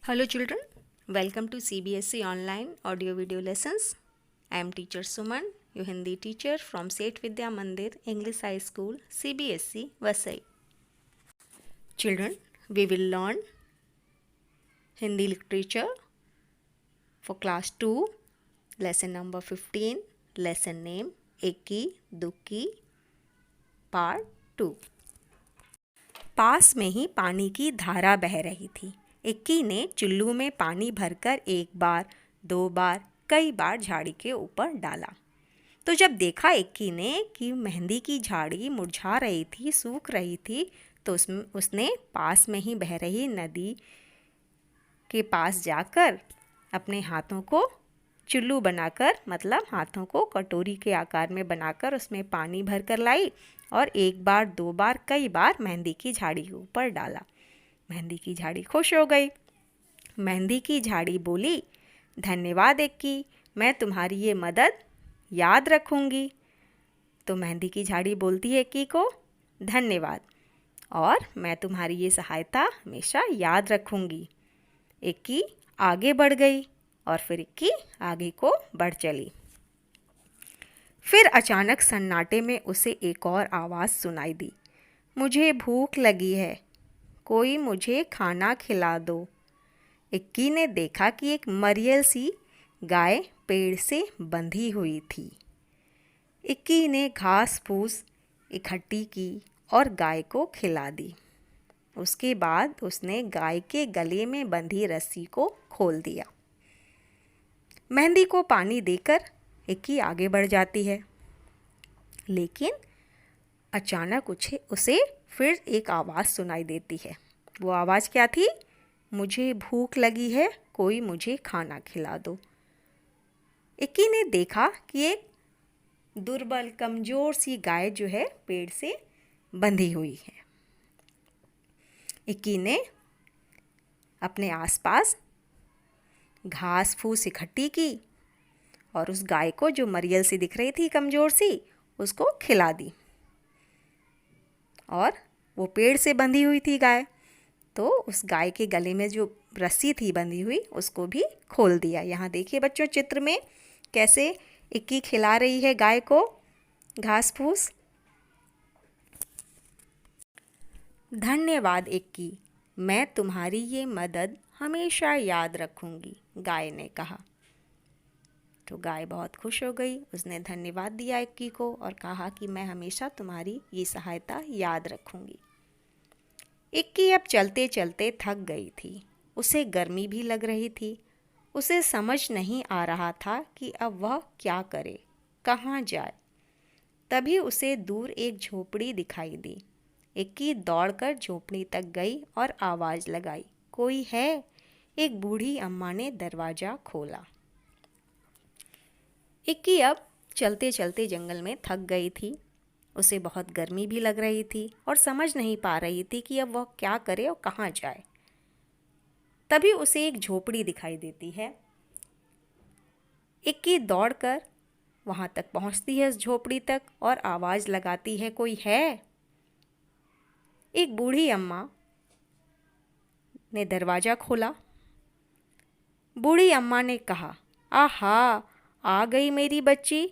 Hello children, welcome to CBSE online audio video lessons. I am teacher Suman, your Hindi teacher from Seth Vidya Mandir English High School CBSE Vasai. Children, we will learn Hindi literature for class 2, lesson number 15, lesson name Ekki Dukki part 2. पास में ही पानी की धारा बह रही थी। इक्की ने चुल्लू में पानी भरकर एक बार, दो बार, कई बार झाड़ी के ऊपर डाला। तो जब देखा इक्की ने कि मेहंदी की झाड़ी मुरझा रही थी, सूख रही थी, तो उसने पास में ही बह रही नदी के पास जाकर अपने हाथों को चुल्लू बनाकर, मतलब हाथों को कटोरी के आकार में बनाकर उसमें पानी भरकर लाई और एक बार, दो बार, कई बार मेहंदी की झाड़ी के ऊपर डाला। मेहंदी की झाड़ी खुश हो गई। मेहंदी की झाड़ी बोली, धन्यवाद इक्की, मैं तुम्हारी ये मदद याद रखूँगी। तो मेहंदी की झाड़ी बोलती है इक्की को, धन्यवाद और मैं तुम्हारी ये सहायता हमेशा याद रखूँगी। इक्की आगे बढ़ गई और फिर इक्की आगे को बढ़ चली। फिर अचानक सन्नाटे में उसे एक और आवाज़ सुनाई दी, मुझे भूख लगी है, कोई मुझे खाना खिला दो। इक्की ने देखा कि एक मरियल सी गाय पेड़ से बंधी हुई थी। इक्की ने घास फूस इकट्ठी की और गाय को खिला दी। उसके बाद उसने गाय के गले में बंधी रस्सी को खोल दिया। मेहंदी को पानी देकर इक्की आगे बढ़ जाती है, लेकिन अचानक उसे फिर एक आवाज़ सुनाई देती है। वो आवाज़ क्या थी? मुझे भूख लगी है, कोई मुझे खाना खिला दो। इक्की ने देखा कि एक दुर्बल, कमज़ोर सी गाय जो है पेड़ से बंधी हुई है। इक्की ने अपने आसपास घास फूस इकट्ठी की और उस गाय को, जो मरियल सी दिख रही थी, कमज़ोर सी, उसको खिला दी। और वो पेड़ से बंधी हुई थी गाय, तो उस गाय के गले में जो रस्सी थी बंधी हुई उसको भी खोल दिया। यहाँ देखिए बच्चों चित्र में कैसे इक्की खिला रही है गाय को घास फूस। धन्यवाद इक्की, मैं तुम्हारी ये मदद हमेशा याद रखूँगी, गाय ने कहा। तो गाय बहुत खुश हो गई। उसने धन्यवाद दिया इक्की को और कहा कि मैं हमेशा तुम्हारी ये सहायता याद रखूँगी। इक्की अब चलते चलते थक गई थी। उसे गर्मी भी लग रही थी। उसे समझ नहीं आ रहा था कि अब वह क्या करे, कहाँ जाए। तभी उसे दूर एक झोपड़ी दिखाई दी। इक्की दौड़कर झोपड़ी तक गई और आवाज़ लगाई, कोई है? एक बूढ़ी अम्मा ने दरवाज़ा खोला। इक्की अब चलते चलते जंगल में थक गई थी। उसे बहुत गर्मी भी लग रही थी और समझ नहीं पा रही थी कि अब वह क्या करे और कहाँ जाए। तभी उसे एक झोपड़ी दिखाई देती है। इक्की दौड़कर वहाँ तक पहुँचती है, उस झोपड़ी तक, और आवाज़ लगाती है, कोई है? एक बूढ़ी अम्मा ने दरवाज़ा खोला। बूढ़ी अम्मा ने कहा, आहा, आ गई मेरी बच्ची,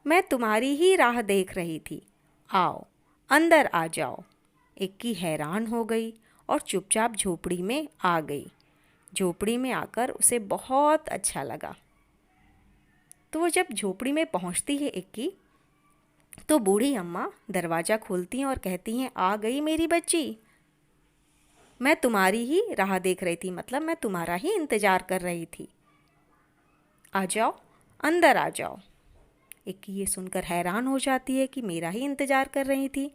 मैं तुम्हारी ही राह देख रही थी, आओ अंदर आ जाओ। इक्की हैरान हो गई और चुपचाप झोपड़ी में आ गई। झोपड़ी में आकर उसे बहुत अच्छा लगा। तो वो जब झोपड़ी में पहुंचती है इक्की, तो बूढ़ी अम्मा दरवाज़ा खोलती हैं और कहती हैं, आ गई मेरी बच्ची, मैं तुम्हारी ही राह देख रही थी, मतलब मैं तुम्हारा ही इंतज़ार कर रही थी, आ जाओ अंदर आ जाओ। इक्की ये सुनकर हैरान हो जाती है कि मेरा ही इंतज़ार कर रही थी।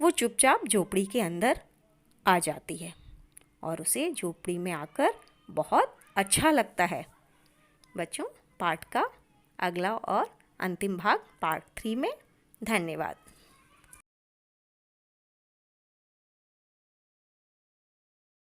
वो चुपचाप झोपड़ी के अंदर आ जाती है और उसे झोपड़ी में आकर बहुत अच्छा लगता है। बच्चों, पाठ का अगला और अंतिम भाग पार्ट 3 में। धन्यवाद।